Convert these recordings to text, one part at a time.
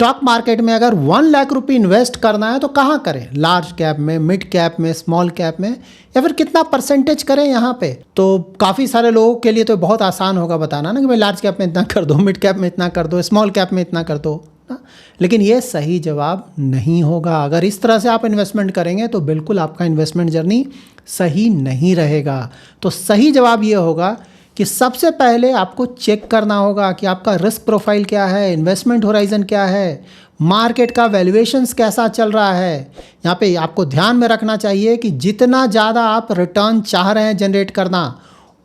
Stock market में अगर 1 लाख रुपये इन्वेस्ट करना है तो कहाँ करें? लार्ज कैप में, मिड कैप में, स्मॉल कैप में, या फिर कितना परसेंटेज करें यहाँ पे? तो काफ़ी सारे लोगों के लिए तो बहुत आसान होगा बताना ना कि भाई लार्ज कैप में इतना कर दो, मिड कैप में इतना कर दो, स्मॉल कैप में इतना कर दो ना। लेकिन ये सही जवाब नहीं होगा। अगर इस तरह से आप इन्वेस्टमेंट करेंगे तो बिल्कुल आपका इन्वेस्टमेंट जर्नी सही नहीं रहेगा। तो सही जवाब ये होगा कि सबसे पहले आपको चेक करना होगा कि आपका रिस्क प्रोफाइल क्या है, इन्वेस्टमेंट होराइजन क्या है, मार्केट का वैल्यूएशंस कैसा चल रहा है। यहाँ पे आपको ध्यान में रखना चाहिए कि जितना ज़्यादा आप रिटर्न चाह रहे हैं जनरेट करना,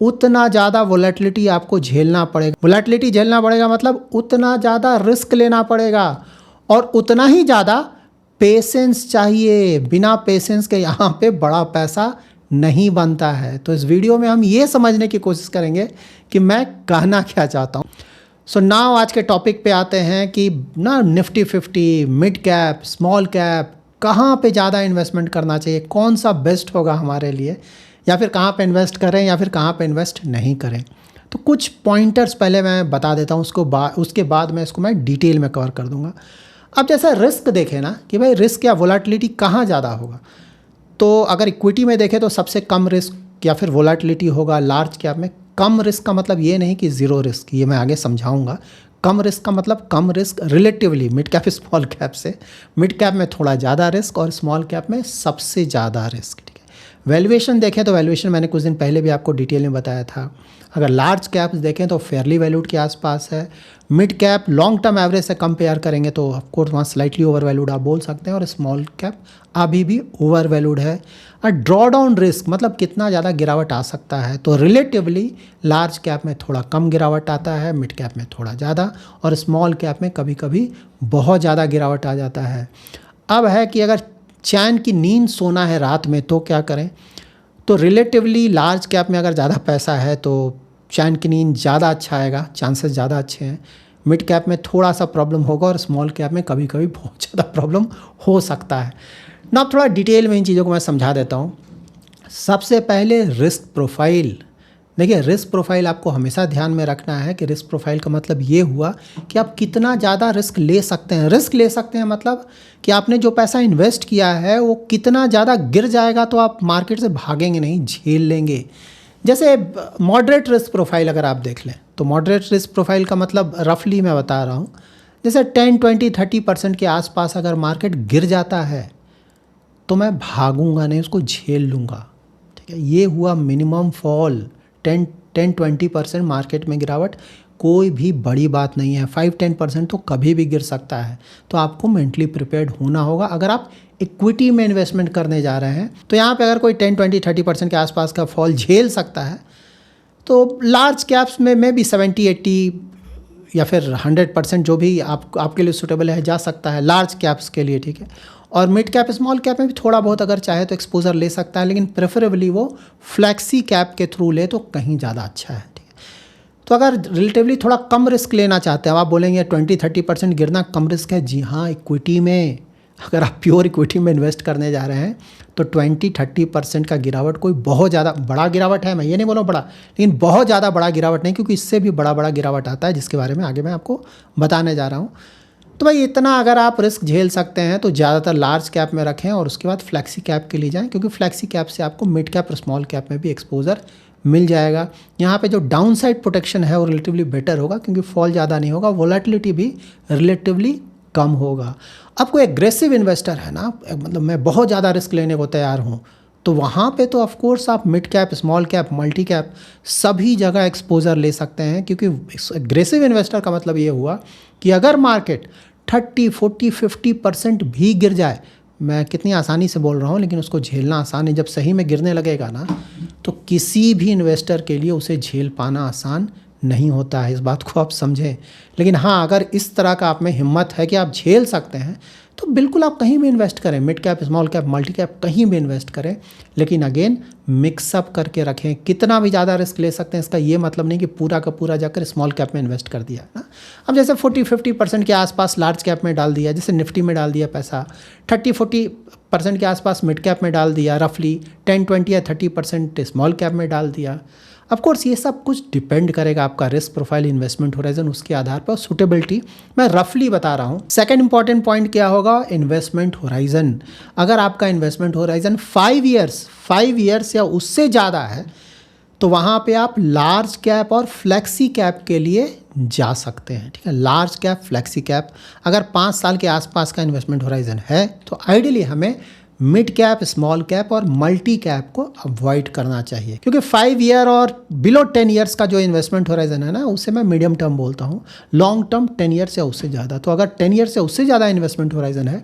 उतना ज़्यादा वोलेटिलिटी आपको झेलना पड़ेगा। वोलेटिलिटी झेलना पड़ेगा मतलब उतना ज़्यादा रिस्क लेना पड़ेगा और उतना ही ज़्यादा पेशेंस चाहिए। बिना पेशेंस के यहाँ पे बड़ा पैसा नहीं बनता है। तो इस वीडियो में हम ये समझने की कोशिश करेंगे कि मैं कहना क्या चाहता हूँ। सो नाउ आज के टॉपिक पे आते हैं कि ना Nifty 50, mid cap, small cap, कहाँ पे ज़्यादा इन्वेस्टमेंट करना चाहिए, कौन सा बेस्ट होगा हमारे लिए, या फिर कहाँ पे इन्वेस्ट करें या फिर कहाँ पे इन्वेस्ट नहीं करें। तो कुछ पॉइंटर्स पहले मैं बता देता हूँ, उसके बाद मैं इसको मैं डिटेल में कवर कर दूँगा। अब जैसे रिस्क देखें ना कि भाई रिस्क या वोलेटिलिटी कहाँ ज़्यादा होगा, तो अगर इक्विटी में देखें तो सबसे कम रिस्क या फिर वोलेटिलिटी होगा लार्ज कैप में। कम रिस्क का मतलब ये नहीं कि ज़ीरो रिस्क, ये मैं आगे समझाऊंगा। कम रिस्क का मतलब कम risk relatively mid cap small cap से। मिड कैप में थोड़ा ज़्यादा रिस्क और स्मॉल कैप में सबसे ज़्यादा रिस्क। ठीक है। वैल्यूएशन देखें तो वैल्यूएशन मैंने कुछ दिन पहले भी आपको डिटेल में बताया था। अगर लार्ज कैप्स देखें तो फेयरली वैल्यूड के आसपास है। Mid cap long term average से कंपेयर करेंगे तो ऑफकोर्स वहाँ स्लाइटली ओवर वैल्यूड आप बोल सकते हैं, और स्मॉल कैप अभी भी ओवर वैल्यूड है। और ड्रॉ डाउन रिस्क मतलब कितना ज़्यादा गिरावट आ सकता है, तो रिलेटिवली लार्ज कैप में थोड़ा कम गिरावट आता है, मिड कैप में थोड़ा ज़्यादा, और स्मॉल कैप में कभी कभी बहुत ज़्यादा गिरावट आ जाता है। अब है कि अगर चैन की नींद सोना है रात में तो क्या करें? तो रिलेटिवली लार्ज कैप में अगर ज़्यादा पैसा है तो चैन की नींद ज़्यादा अच्छा आएगा, चांसेस ज़्यादा अच्छे हैं। मिड कैप में थोड़ा सा प्रॉब्लम होगा और स्मॉल कैप में कभी कभी बहुत ज़्यादा प्रॉब्लम हो सकता है ना। थोड़ा डिटेल में इन चीज़ों को मैं समझा देता हूँ। सबसे पहले रिस्क प्रोफाइल। देखिए, रिस्क प्रोफाइल आपको हमेशा ध्यान में रखना है कि रिस्क प्रोफाइल का मतलब ये हुआ कि आप कितना ज़्यादा रिस्क ले सकते हैं। रिस्क ले सकते हैं मतलब कि आपने जो पैसा इन्वेस्ट किया है वो कितना ज़्यादा गिर जाएगा तो आप मार्केट से भागेंगे नहीं, झेल लेंगे। जैसे मॉडरेट रिस्क प्रोफाइल अगर आप देख लें तो मॉडरेट रिस्क प्रोफाइल का मतलब रफली मैं बता रहा हूँ, जैसे 10, 20, 30% के आसपास अगर मार्केट गिर जाता है तो मैं भागूंगा नहीं, उसको झेल लूँगा। ठीक है, ये हुआ मिनिमम फॉल। 10-20% मार्केट में गिरावट कोई भी बड़ी बात नहीं है। 5-10% तो कभी भी गिर सकता है, तो आपको मेंटली प्रिपेयर्ड होना होगा। अगर आप इक्विटी में इन्वेस्टमेंट करने जा रहे हैं तो यहाँ पे अगर कोई 10-20-30% के आसपास का फॉल झेल सकता है, तो लार्ज कैप्स में भी 70-80 या फिर 100% जो भी आपके लिए सूटेबल है जा सकता है लार्ज कैप्स के लिए। ठीक है, और मिड कैप स्मॉल कैप में भी थोड़ा बहुत अगर चाहे तो एक्सपोजर ले सकता है, लेकिन प्रेफरेबली वो फ्लैक्सी कैप के थ्रू ले तो कहीं ज़्यादा अच्छा है। ठीक है, तो अगर रिलेटिवली थोड़ा कम रिस्क लेना चाहते हैं, आप बोलेंगे 20-30% गिरना कम रिस्क है। जी हाँ, इक्विटी में अगर आप प्योर इक्विटी में इन्वेस्ट करने जा रहे हैं तो 20-30% का गिरावट कोई बहुत ज़्यादा बड़ा गिरावट है, मैं ये नहीं बोल रहा बड़ा, लेकिन बहुत ज़्यादा बड़ा गिरावट नहीं, क्योंकि इससे भी बड़ा गिरावट आता है जिसके बारे में आगे मैं आपको बताने जा रहा हूँ। तो भाई इतना अगर आप रिस्क झेल सकते हैं तो ज़्यादातर लार्ज कैप में रखें और उसके बाद फ्लैक्सी कैप के लिए जाएं, क्योंकि फ्लैक्सी कैप से आपको मिड कैप और स्मॉल कैप में भी एक्सपोजर मिल जाएगा। यहाँ पे जो डाउन साइड प्रोटेक्शन है वो रिलेटिवली बेटर होगा, क्योंकि फॉल ज़्यादा नहीं होगा, वोलेटिलिटी भी रिलेटिवली कम होगा। अब कोई एग्रेसिव इन्वेस्टर है ना, मतलब मैं बहुत ज़्यादा रिस्क लेने को तैयार हूँ, तो वहाँ पे तो ऑफकोर्स आप mid cap, small cap, multi cap सभी जगह एक्सपोजर ले सकते हैं, क्योंकि एग्रेसिव इन्वेस्टर का मतलब ये हुआ कि अगर मार्केट 30, 40, 50% भी गिर जाए, मैं कितनी आसानी से बोल रहा हूँ लेकिन उसको झेलना आसान है। जब सही में गिरने लगेगा ना तो किसी भी इन्वेस्टर के लिए उसे झेल पाना आसान नहीं होता है, इस बात को आप समझें। लेकिन हाँ, अगर इस तरह का आप में हिम्मत है कि आप झेल सकते हैं तो बिल्कुल आप कहीं भी इन्वेस्ट करें, mid cap, small cap, multi cap, कहीं भी इन्वेस्ट करें, लेकिन अगेन मिक्सअप करके रखें। कितना भी ज़्यादा रिस्क ले सकते हैं, इसका ये मतलब नहीं कि पूरा का पूरा जाकर स्मॉल कैप में इन्वेस्ट कर दिया ना। अब जैसे 40-50% के आसपास लार्ज कैप में डाल दिया, जैसे निफ्टी में डाल दिया पैसा, 30-40% के आसपास मिड कैप में डाल दिया, रफली 10-20 या 30% स्मॉल कैप में डाल दिया। ऑफ कोर्स ये सब कुछ डिपेंड करेगा आपका रिस्क प्रोफाइल, इन्वेस्टमेंट होराइजन, उसके आधार पर सुटेबिलिटी मैं रफली बता रहा हूँ। सेकंड इंपॉर्टेंट पॉइंट क्या होगा, इन्वेस्टमेंट होराइजन। अगर आपका इन्वेस्टमेंट होराइजन 5 ईयर्स या उससे ज़्यादा है तो वहाँ पे आप लार्ज कैप और फ्लेक्सी कैप के लिए जा सकते हैं, ठीक है। लार्ज कैप, फ्लेक्सी कैप, अगर 5 साल के आसपास का इन्वेस्टमेंट होराइजन है तो आइडियली हमें मिड कैप, स्मॉल कैप और मल्टी कैप को अवॉइड करना चाहिए, क्योंकि 5 ईयर और बिलो 10 ईयर्स का जो इन्वेस्टमेंट होराइजन है ना, उसे मैं मीडियम टर्म बोलता हूँ। लॉन्ग टर्म 10 ईयर्स या उससे ज़्यादा। तो अगर 10 ईयर से उससे ज़्यादा इन्वेस्टमेंट होराइजन है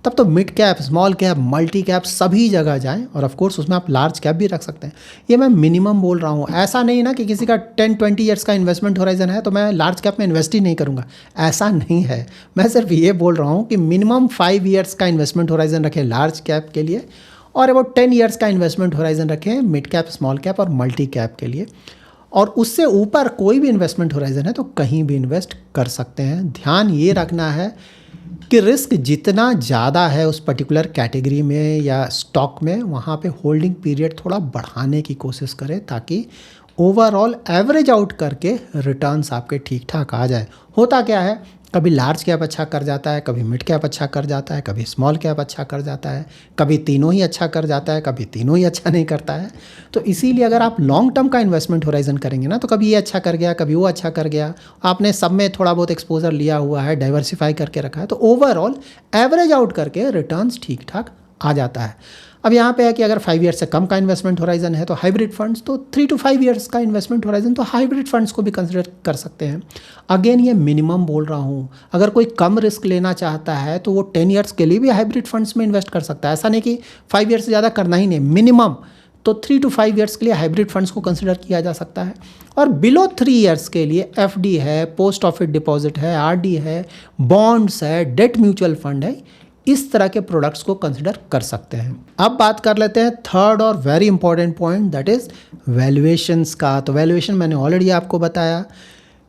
तब तो mid cap, small cap, multi cap सभी जगह जाएं, और ऑफ कोर्स उसमें आप लार्ज कैप भी रख सकते हैं। ये मैं मिनिमम बोल रहा हूँ, ऐसा नहीं ना कि किसी का 10-20 ईयर्स का इन्वेस्टमेंट होराइजन है तो मैं लार्ज कैप में इन्वेस्ट ही नहीं करूँगा, ऐसा नहीं है। मैं सिर्फ ये बोल रहा हूँ कि मिनिमम 5 ईयर्स का इन्वेस्टमेंट होराइजन रखें लार्ज कैप के लिए, और अबाउट 10 ईयर्स का इन्वेस्टमेंट होराइजन रखें मिड कैप, स्मॉल कैप और मल्टी कैप के लिए। और उससे ऊपर कोई भी इन्वेस्टमेंट होराइजन है तो कहीं भी इन्वेस्ट कर सकते हैं। ध्यान ये रखना है कि रिस्क जितना ज़्यादा है उस पर्टिकुलर कैटेगरी में या स्टॉक में, वहाँ पे होल्डिंग पीरियड थोड़ा बढ़ाने की कोशिश करें ताकि ओवरऑल एवरेज आउट करके रिटर्न्स आपके ठीक ठाक आ जाए। होता क्या है, कभी लार्ज कैप अच्छा कर जाता है, कभी मिड कैप अच्छा कर जाता है, कभी स्मॉल कैप अच्छा कर जाता है, कभी तीनों ही अच्छा कर जाता है, कभी तीनों ही अच्छा नहीं करता है। तो इसीलिए अगर आप लॉन्ग टर्म का इन्वेस्टमेंट होराइजन करेंगे ना, तो कभी ये अच्छा कर गया, कभी वो अच्छा कर गया, आपने सब में थोड़ा बहुत एक्सपोजर लिया हुआ है, डाइवर्सिफाई करके रखा है, तो ओवरऑल एवरेज आउट करके रिटर्न्स ठीक ठाक आ जाता है। अब यहाँ पे है कि अगर 5 ईयर्स से कम का इन्वेस्टमेंट होराइजन है तो हाइब्रिड फंड्स, तो 3 to 5 ईयर्स का इन्वेस्टमेंट होराइजन तो हाइब्रिड फंड्स को भी कंसिडर कर सकते हैं। अगेन ये मिनिमम बोल रहा हूँ, अगर कोई कम रिस्क लेना चाहता है तो वो 10 ईयर्स के लिए भी हाइब्रिड फंड्स में इन्वेस्ट कर सकता है। ऐसा नहीं कि 5 ईयर्स से ज़्यादा करना ही नहीं, मिनिमम तो 3 to 5 ईयर्स के लिए हाइब्रिड फंड्स को कंसिडर किया जा सकता है। और बिलो 3 ईयर्स के लिए एफडी है, पोस्ट ऑफिस डिपॉजिट है, आरडी है, बॉन्ड्स है, डेट म्यूचुअल फंड है, इस तरह के प्रोडक्ट्स को कंसिडर कर सकते हैं। अब बात कर लेते हैं थर्ड और very important point, that is valuations का। तो वैल्यूएशन मैंने ऑलरेडी आपको बताया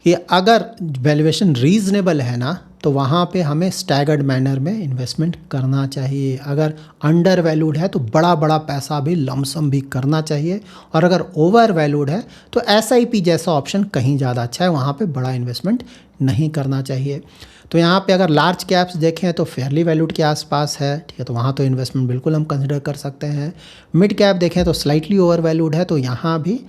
कि अगर वैल्यूएशन रीजनेबल है ना तो वहाँ पे हमें स्टैगर्ड मैनर में इन्वेस्टमेंट करना चाहिए। अगर अंडर वैल्यूड है तो बड़ा बड़ा पैसा भी लमसम भी करना चाहिए, और अगर ओवर वैल्यूड है तो SIP जैसा ऑप्शन कहीं ज़्यादा अच्छा है, वहाँ पे बड़ा इन्वेस्टमेंट नहीं करना चाहिए। तो यहाँ पे अगर लार्ज कैप्स देखें तो फेयरली वैल्यूड के आसपास है, ठीक है, तो वहाँ तो इन्वेस्टमेंट बिल्कुल हम कंसिडर कर सकते हैं। मिड कैप देखें तो स्लाइटली ओवर वैल्यूड है, तो यहाँ भी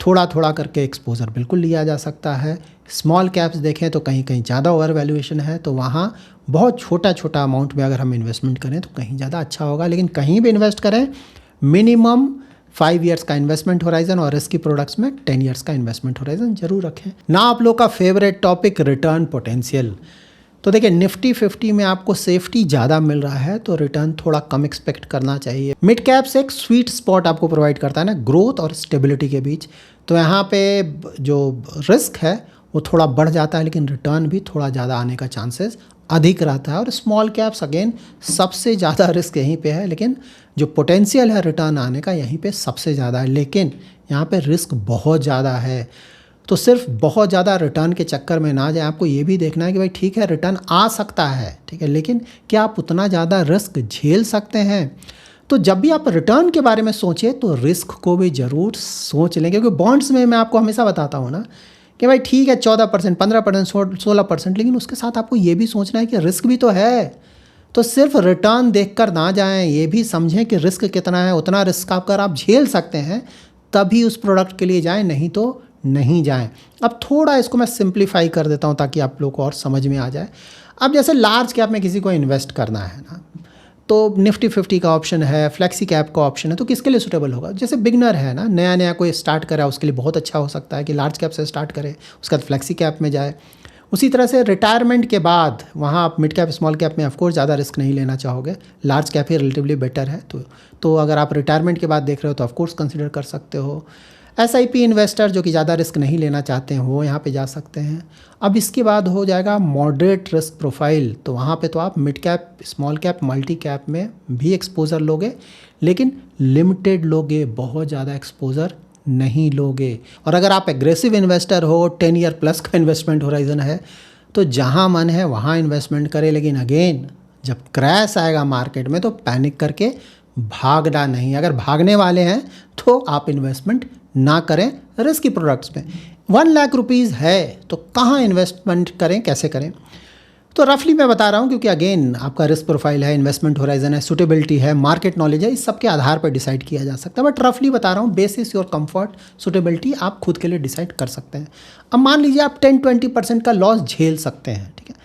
थोड़ा थोड़ा करके एक्सपोजर बिल्कुल लिया जा सकता है। स्मॉल कैप्स देखें तो कहीं कहीं ज़्यादा ओवर वैल्यूएशन है, तो वहाँ बहुत छोटा छोटा अमाउंट में अगर हम इन्वेस्टमेंट करें तो कहीं ज़्यादा अच्छा होगा। लेकिन कहीं भी इन्वेस्ट करें मिनिमम 5 ईयर्स का इन्वेस्टमेंट होराइजन, और रिस्की प्रोडक्ट्स में 10 ईयर्स का इन्वेस्टमेंट होराइजन जरूर रखें ना। आप लोग का फेवरेट टॉपिक, रिटर्न पोटेंशियल। तो देखिए निफ्टी 50 में आपको सेफ्टी ज़्यादा मिल रहा है तो रिटर्न थोड़ा कम एक्सपेक्ट करना चाहिए। मिड कैप्स एक स्वीट स्पॉट आपको प्रोवाइड करता है ना, ग्रोथ और स्टेबिलिटी के बीच। तो यहाँ पे जो रिस्क है वो थोड़ा बढ़ जाता है, लेकिन रिटर्न भी थोड़ा ज़्यादा आने का चांसेस अधिक रहता है। और स्मॉल कैप्स अगेन सबसे ज़्यादा रिस्क यहीं पे है, लेकिन जो पोटेंशियल है रिटर्न आने का यहीं पे सबसे ज़्यादा है। लेकिन यहाँ पे रिस्क बहुत ज़्यादा है, तो सिर्फ बहुत ज़्यादा रिटर्न के चक्कर में ना जाए। आपको ये भी देखना है कि भाई ठीक है रिटर्न आ सकता है, ठीक है, लेकिन क्या आप उतना ज़्यादा रिस्क झेल सकते हैं। तो जब भी आप रिटर्न के बारे में सोचें तो रिस्क को भी ज़रूर सोच लें, क्योंकि बॉन्ड्स में मैं आपको हमेशा बताता हूँ ना कि भाई ठीक है 14%, 15%, 16%, लेकिन उसके साथ आपको ये भी सोचना है कि रिस्क भी तो है। तो सिर्फ रिटर्न देखकर ना जाएं, ये भी समझें कि रिस्क कितना है। उतना रिस्क अगर आप झेल सकते हैं तभी उस प्रोडक्ट के लिए जाएं, नहीं तो नहीं जाएं। अब थोड़ा इसको मैं सिंप्लीफाई कर देता हूँ ताकि आप लोग को और समझ में आ जाए। अब जैसे लार्ज कैप में किसी को इन्वेस्ट करना है ना, तो निफ्टी 50 का ऑप्शन है, फ्लेक्सी कैप का ऑप्शन है, तो किसके लिए सूटेबल होगा। जैसे बिगनर है ना, नया नया कोई स्टार्ट करा, उसके लिए बहुत अच्छा हो सकता है कि लार्ज कैप से स्टार्ट करे, उसके बाद फ्लेक्सी कैप में जाए। उसी तरह से रिटायरमेंट के बाद वहाँ आप मिड कैप, स्मॉल कैप में ऑफकोर्स ज़्यादा रिस्क नहीं लेना चाहोगे, लार्ज कैप ही रिलेटिवली बेटर है। तो अगर आप रिटायरमेंट के बाद देख रहे हो तो ऑफकोर्स कंसिडर कर सकते हो। SIP इन्वेस्टर जो कि ज़्यादा रिस्क नहीं लेना चाहते हैं वो यहाँ पे जा सकते हैं। अब इसके बाद हो जाएगा मॉडरेट रिस्क प्रोफाइल, तो वहाँ पे तो आप mid cap, small cap, multi cap में भी एक्सपोजर लोगे, लेकिन लिमिटेड लोगे, बहुत ज़्यादा एक्सपोजर नहीं लोगे। और अगर आप एग्रेसिव इन्वेस्टर हो, 10 ईयर प्लस का इन्वेस्टमेंट होराइजन है, तो जहाँ मन है वहाँ इन्वेस्टमेंट करें। लेकिन अगेन जब क्रैश आएगा मार्केट में तो पैनिक करके भागना नहीं। अगर भागने वाले हैं तो आप इन्वेस्टमेंट ना करें रिस्की प्रोडक्ट्स में। 1 लाख रुपीज़ है तो कहाँ इन्वेस्टमेंट करें, कैसे करें? तो रफली मैं बता रहा हूँ, क्योंकि अगेन आपका रिस्क प्रोफाइल है, इन्वेस्टमेंट होराइजन है, सुटेबिलिटी है, मार्केट नॉलेज है, इस सब के आधार पर डिसाइड किया जा सकता है। बट रफली बता रहा हूँ, बेसिस योर कंफर्ट, सुटेबिलिटी आप खुद के लिए डिसाइड कर सकते हैं। अब मान लीजिए आप 10-20% का लॉस झेल सकते हैं, ठीक है,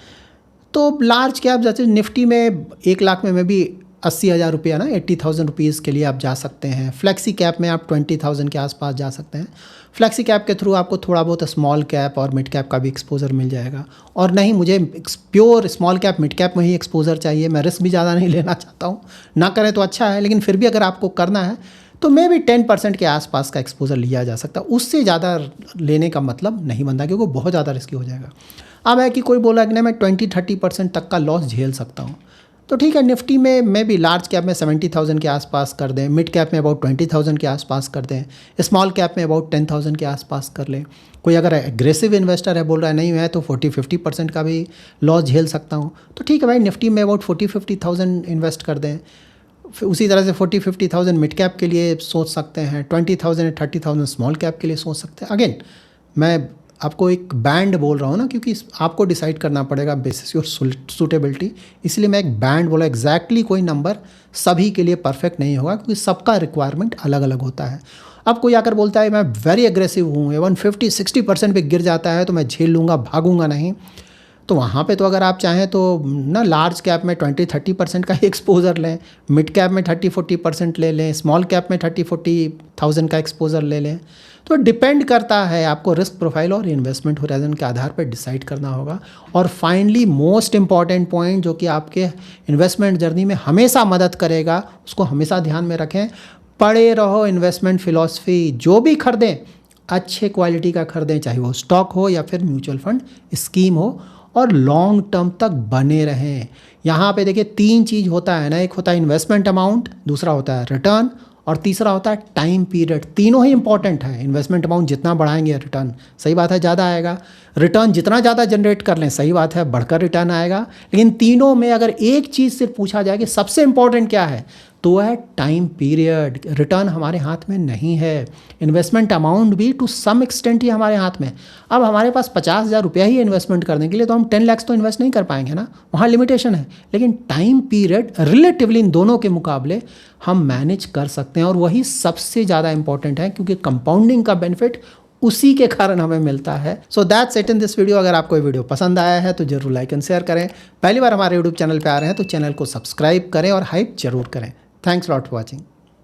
तो लार्ज कैप जैसे निफ्टी में 1 लाख में भी 80,000 रुपया ना 80,000 रुपीज़ के लिए आप जा सकते हैं। फ्लेक्सी कैप में आप 20,000 के आसपास जा सकते हैं। फ्लेक्सी कैप के थ्रू आपको थोड़ा बहुत स्मॉल कैप और मिड कैप का भी एक्सपोजर मिल जाएगा। और नहीं, मुझे pure small cap mid cap में ही एक्सपोजर चाहिए, मैं रिस्क भी ज़्यादा नहीं लेना चाहता हूँ, ना करें तो अच्छा है, लेकिन फिर भी अगर आपको करना है तो मे भी 10% के आसपास का एक्सपोजर लिया जा सकता है। उससे ज़्यादा लेने का मतलब नहीं बनता, क्योंकि बहुत ज़्यादा रिस्की हो जाएगा। अब है कि कोई बोला कि नहीं मैं 20-30% तक का लॉस झेल सकता हूँ, तो ठीक है, निफ्टी में मैं भी लार्ज कैप में 70,000 के आसपास कर दें, मिड कैप में अबाउट 20,000 के आसपास कर दें, स्मॉल कैप में अबाउट 10,000 के आसपास कर लें। कोई अगर एग्रेसिव इन्वेस्टर है, बोल रहा है नहीं मैं तो 40-50% का भी लॉस झेल सकता हूँ, तो ठीक है भाई, निफ्टी में अबाउट 40-50,000 इन्वेस्ट कर दें। फिर उसी तरह से 40-50,000 मिड कैप के लिए सोच सकते हैं, 20,000 या 30,000 स्मॉल कैप के लिए सोच सकते हैं। अगेन मैं आपको एक बैंड बोल रहा हूँ ना, क्योंकि आपको डिसाइड करना पड़ेगा बेसिस योर सुटेबिलिटी, इसलिए मैं एक बैंड बोला। एग्जैक्टली कोई नंबर सभी के लिए परफेक्ट नहीं होगा, क्योंकि सबका रिक्वायरमेंट अलग अलग होता है। अब कोई आकर बोलता है मैं वेरी एग्रेसिव हूँ, 150-60% पे गिर जाता है तो मैं झेल लूँगा, भागूंगा नहीं, तो वहाँ पे तो अगर आप चाहें तो ना लार्ज कैप में 20-30% का एक्सपोजर लें, मिड कैप में 30-40% ले लें, स्मॉल कैप में 30-40,000 का एक्सपोजर ले लें। तो डिपेंड करता है, आपको रिस्क प्रोफाइल और इन्वेस्टमेंट होराइजन के आधार पर डिसाइड करना होगा। और फाइनली मोस्ट इंपॉर्टेंट पॉइंट जो कि आपके इन्वेस्टमेंट जर्नी में हमेशा मदद करेगा, उसको हमेशा ध्यान में रखें, पढ़े रहो इन्वेस्टमेंट फिलॉसफी। जो भी खरीदें अच्छे क्वालिटी का खरीदें, चाहे वो स्टॉक हो या फिर म्यूचुअल फंड स्कीम हो, और लॉन्ग टर्म तक बने रहें। यहाँ पे देखिए 3 चीज़ होता है ना, एक होता है इन्वेस्टमेंट अमाउंट, दूसरा होता है रिटर्न, और तीसरा होता है टाइम पीरियड। तीनों ही इंपॉर्टेंट है। इन्वेस्टमेंट अमाउंट जितना बढ़ाएंगे रिटर्न सही बात है ज़्यादा आएगा, रिटर्न जितना ज़्यादा जनरेट कर लें सही बात है बढ़कर रिटर्न आएगा। लेकिन तीनों में अगर एक चीज़ से पूछा जाए कि सबसे इंपॉर्टेंट क्या है, तो है टाइम पीरियड। रिटर्न हमारे हाथ में नहीं है, इन्वेस्टमेंट अमाउंट भी टू सम एक्सटेंट ही हमारे हाथ में। अब हमारे पास 50,000 रुपया ही इन्वेस्टमेंट करने के लिए, तो हम 10 लाख तो इन्वेस्ट नहीं कर पाएंगे ना, वहाँ लिमिटेशन है। लेकिन टाइम पीरियड रिलेटिवली इन दोनों के मुकाबले हम मैनेज कर सकते हैं, और वही सबसे ज़्यादा इंपॉर्टेंट है, क्योंकि कंपाउंडिंग का बेनिफिट उसी के कारण हमें मिलता है। So that's it in this video. अगर आपको ये वीडियो पसंद आया है तो जरूर लाइक एंड शेयर करें। पहली बार हमारे यूट्यूब चैनल पे आ रहे हैं तो चैनल को सब्सक्राइब करें और हाइप जरूर करें। Thanks lot for watching.